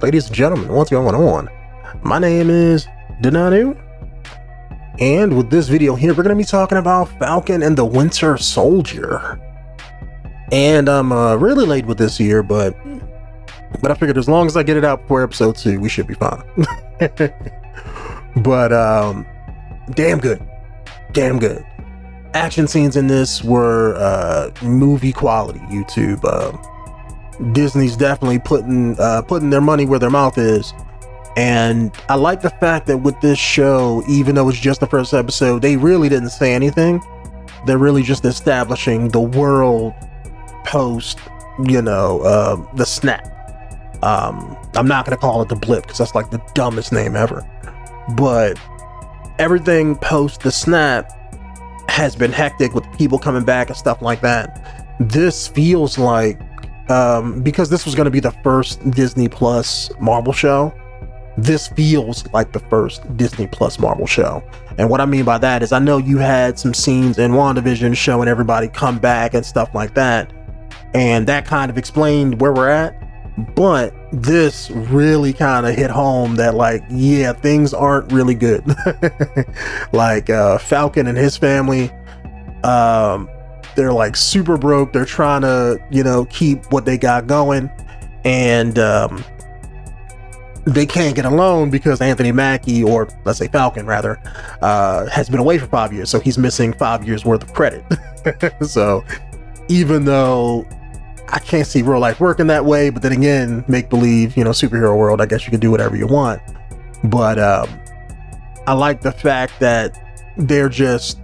Ladies and gentlemen, what's going on? My name is Denonu, and with this video here, we're going to be talking about Falcon and the Winter Soldier. And I'm really late with this here, but I figured as long as I get it out before episode 2, we should be fine. But damn good. Action scenes in this were movie quality. YouTube. Disney's definitely putting their money where their mouth is, and I like the fact that with this show, even though it's just the first episode, they really didn't say anything. They're really just establishing the world post, the snap. I'm not gonna call it the blip because that's like the dumbest name ever, but everything post the snap has been hectic with people coming back and stuff like that. This feels like because this was going to be the first Disney Plus Marvel show, this feels like the first Disney Plus Marvel show. And what I mean by that is, I know you had some scenes in WandaVision showing everybody come back and stuff like that, and that kind of explained where we're at, but this really kind of hit home that, like, yeah, things aren't really good. Like Falcon and his family, they're like super broke. They're trying to, keep what they got going, and they can't get a loan because Anthony Mackie, or let's say Falcon rather, has been away for 5 years, so he's missing 5 years worth of credit. So even though I can't see real life working that way, but then again, make believe, superhero world, I guess you can do whatever you want. But I like the fact that they're just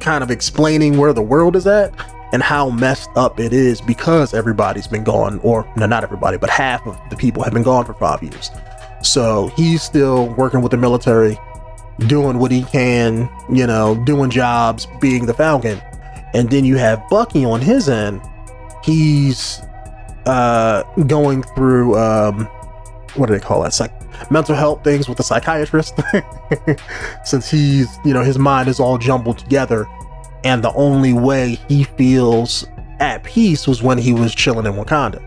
kind of explaining where the world is at and how messed up it is because everybody's been gone, or no, not everybody, but half of the people have been gone for 5 years. So he's still working with the military, doing what he can, doing jobs, being the Falcon. And then you have Bucky on his end. He's going through what do they call that, mental health things with a psychiatrist. Since he's, his mind is all jumbled together, and the only way he feels at peace was when he was chilling in Wakanda.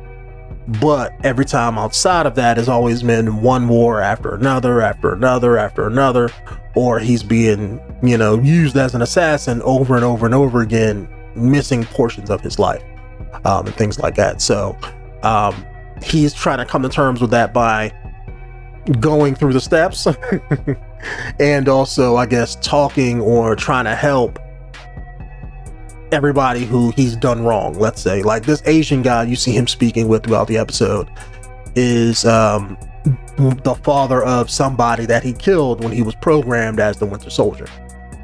But every time outside of that has always been one war after another, or he's being, used as an assassin over and over and over again, missing portions of his life, and things like that. So he's trying to come to terms with that by going through the steps and also, I guess, talking or trying to help everybody who he's done wrong. Let's say, like, this Asian guy you see him speaking with throughout the episode is the father of somebody that he killed when he was programmed as the Winter Soldier.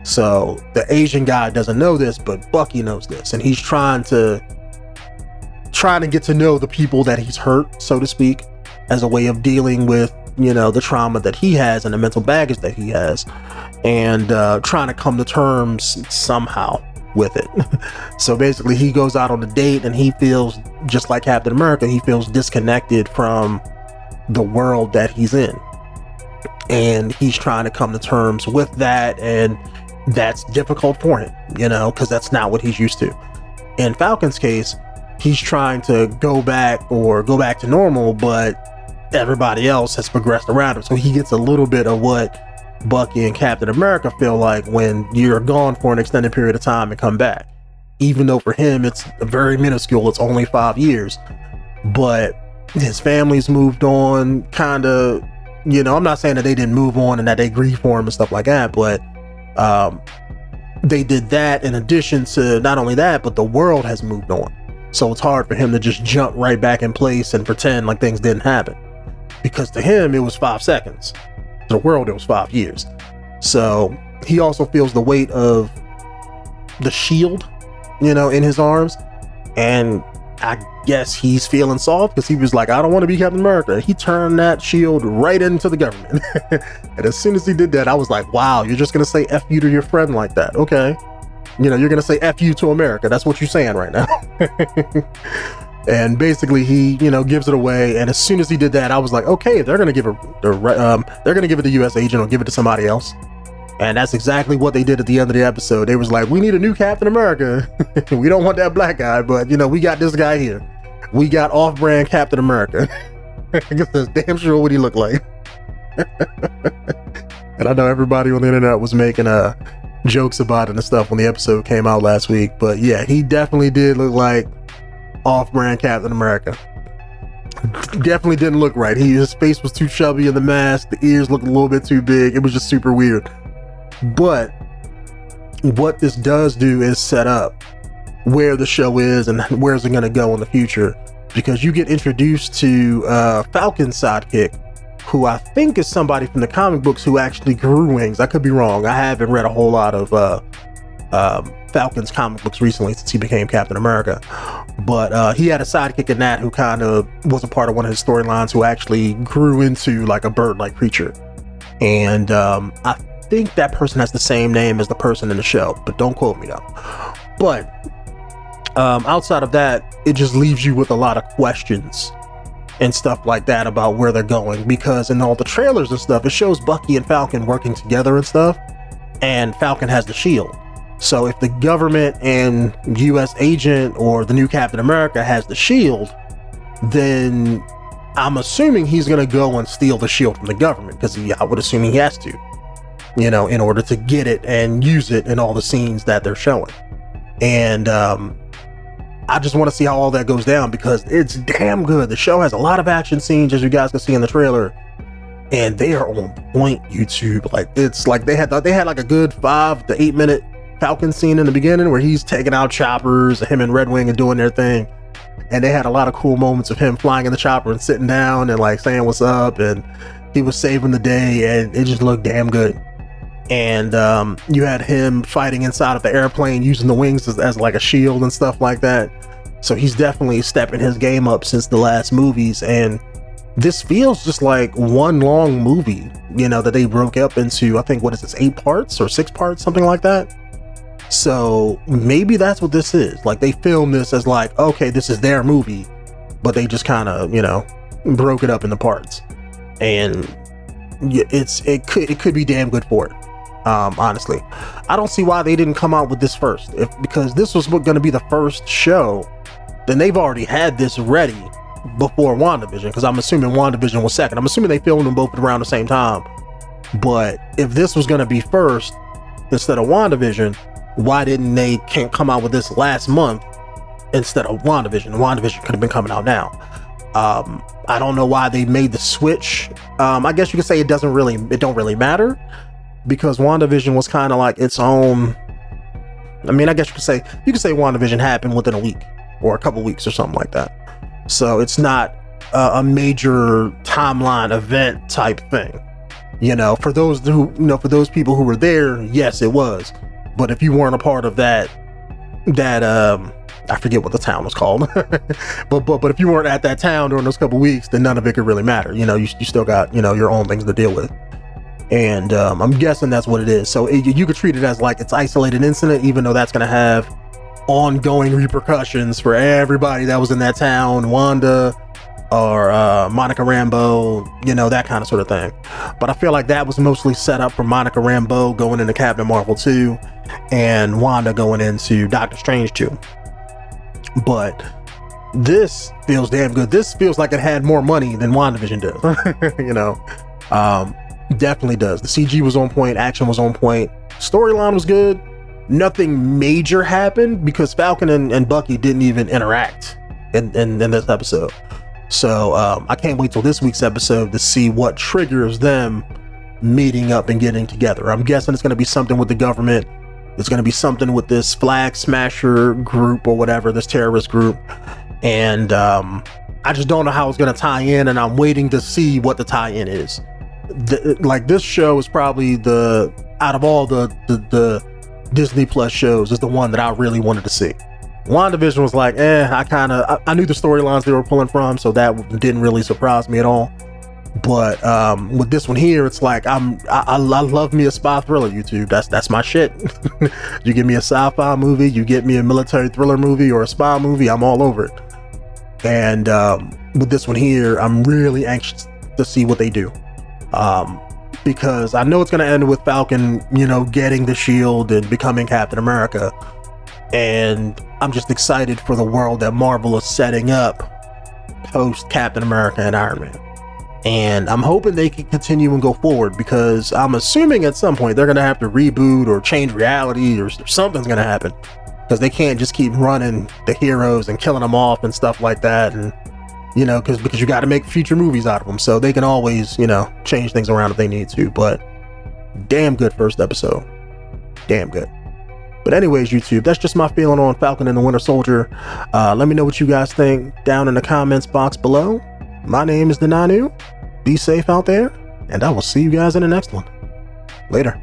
So the Asian guy doesn't know this, but Bucky knows this, and he's trying to get to know the people that he's hurt, so to speak, as a way of dealing with, the trauma that he has and the mental baggage that he has, and trying to come to terms somehow with it. So basically, he goes out on a date and he feels just like Captain America. He feels disconnected from the world that he's in, and he's trying to come to terms with that, and that's difficult for him, because that's not what he's used to. In Falcon's case, he's trying to go back to normal, but everybody else has progressed around him. So he gets a little bit of what Bucky and Captain America feel like when you're gone for an extended period of time and come back. Even though for him it's very minuscule, it's only 5 years, but his family's moved on, kind of, I'm not saying that they didn't move on and that they grieve for him and stuff like that, but they did that in addition to not only that, but the world has moved on. So it's hard for him to just jump right back in place and pretend like things didn't happen, because to him it was 5 seconds. To the world it was 5 years. So he also feels the weight of the shield, in his arms, and I guess he's feeling soft because he was like, I don't want to be Captain America. He turned that shield right into the government. And as soon as he did that, I was like, wow, you're just gonna say F you to your friend like that? Okay. You're gonna say F you to America. That's what you're saying right now. And basically he, gives it away. And as soon as he did that, I was like, okay, they're gonna give it to US agent or give it to somebody else. And that's exactly what they did at the end of the episode. They was like, we need a new Captain America. We don't want that black guy, but we got this guy here. We got off-brand Captain America. I guess that's damn sure what he looked like. And I know everybody on the internet was making jokes about it and stuff when the episode came out last week, but yeah, he definitely did look like off-brand Captain America. Definitely didn't look right. His face was too chubby in the mask, the ears looked a little bit too big. It was just super weird. But what this does do is set up where the show is and where's it going to go in the future, because you get introduced to Falcon's sidekick, who I think is somebody from the comic books who actually grew wings. I could be wrong. I haven't read a whole lot of Falcon's comic books recently since he became Captain America, but he had a sidekick in that who kind of was a part of one of his storylines, who actually grew into like a bird-like creature. And I think that person has the same name as the person in the show, but don't quote me though. But outside of that, it just leaves you with a lot of questions and stuff like that about where they're going, because in all the trailers and stuff, it shows Bucky and Falcon working together and stuff, and Falcon has the shield. So if the government and US agent or the new Captain America has the shield, then I'm assuming he's gonna go and steal the shield from the government, because I would assume he has to, you know, in order to get it and use it in all the scenes that they're showing. And I just want to see how all that goes down, because it's damn good. The show has a lot of action scenes, as you guys can see in the trailer, and they are on point, YouTube. Like, it's like they had like a good 5 to 8 minute Falcon scene in the beginning where he's taking out choppers, him and Red Wing, and doing their thing. And they had a lot of cool moments of him flying in the chopper and sitting down and like saying what's up, and he was saving the day, and it just looked damn good. And you had him fighting inside of the airplane using the wings as like a shield and stuff like that. So he's definitely stepping his game up since the last movies, and this feels just like one long movie, you know, that they broke up into, I think, what is this, 8 parts or 6 parts, something like that. So maybe that's what this is. Like, they filmed this as like, okay, this is their movie, but they just kind of, you know, broke it up into parts, and it could be damn good for it. Honestly, I don't see why they didn't come out with this first. Because this was going to be the first show, then they've already had this ready before WandaVision, because I'm assuming WandaVision was second. I'm assuming they filmed them both around the same time. But if this was going to be first instead of WandaVision, why didn't they come out with this last month instead of WandaVision? WandaVision could have been coming out now. I don't know why they made the switch. I guess you could say it don't really matter, because WandaVision was kind of like its own. I mean, I guess you could say WandaVision happened within a week or a couple weeks or something like that. So it's not a major timeline event type thing. You know, for those people who were there, yes, it was. But if you weren't a part of that I forget what the town was called, but if you weren't at that town during those couple weeks, then none of it could really matter. You know, you still got, you know, your own things to deal with. And I'm guessing that's what it is. So you could treat it as like it's isolated incident, even though that's going to have ongoing repercussions for everybody that was in that town, Wanda or Monica Rambeau, you know, that kind of sort of thing. But I feel like that was mostly set up for Monica Rambeau going into Captain Marvel 2 and Wanda going into Doctor Strange 2. But this feels damn good. This feels like it had more money than WandaVision does. You know, definitely does. The CG was on point, action was on point, storyline was good. Nothing major happened because Falcon and Bucky didn't even interact in this episode. So I can't wait till this week's episode to see what triggers them meeting up and getting together. I'm guessing it's going to be something with the government. It's going to be something with this flag smasher group or whatever, this terrorist group. And I just don't know how it's going to tie in, and I'm waiting to see what the tie-in is. Like, this show is probably out of all the Disney Plus shows, is the one that I really wanted to see. WandaVision was like, I knew the storylines they were pulling from, so that didn't really surprise me at all. But with this one here, it's like I love me a spy thriller, YouTube. That's my shit. You give me a sci-fi movie, you get me a military thriller movie or a spy movie, I'm all over it. And with this one here, I'm really anxious to see what they do. Because I know it's going to end with Falcon, you know, getting the shield and becoming Captain America. And I'm just excited for the world that Marvel is setting up post Captain America and Iron Man. And I'm hoping they can continue and go forward, because I'm assuming at some point they're going to have to reboot or change reality, or something's going to happen, because they can't just keep running the heroes and killing them off and stuff like that. And, you know, because you got to make future movies out of them. So they can always, you know, change things around if they need to. But damn good first episode. Damn good. But anyways, YouTube, that's just my feeling on Falcon and the Winter Soldier. Let me know what you guys think down in the comments box below. My name is Denonu. Be safe out there, and I will see you guys in the next one. Later.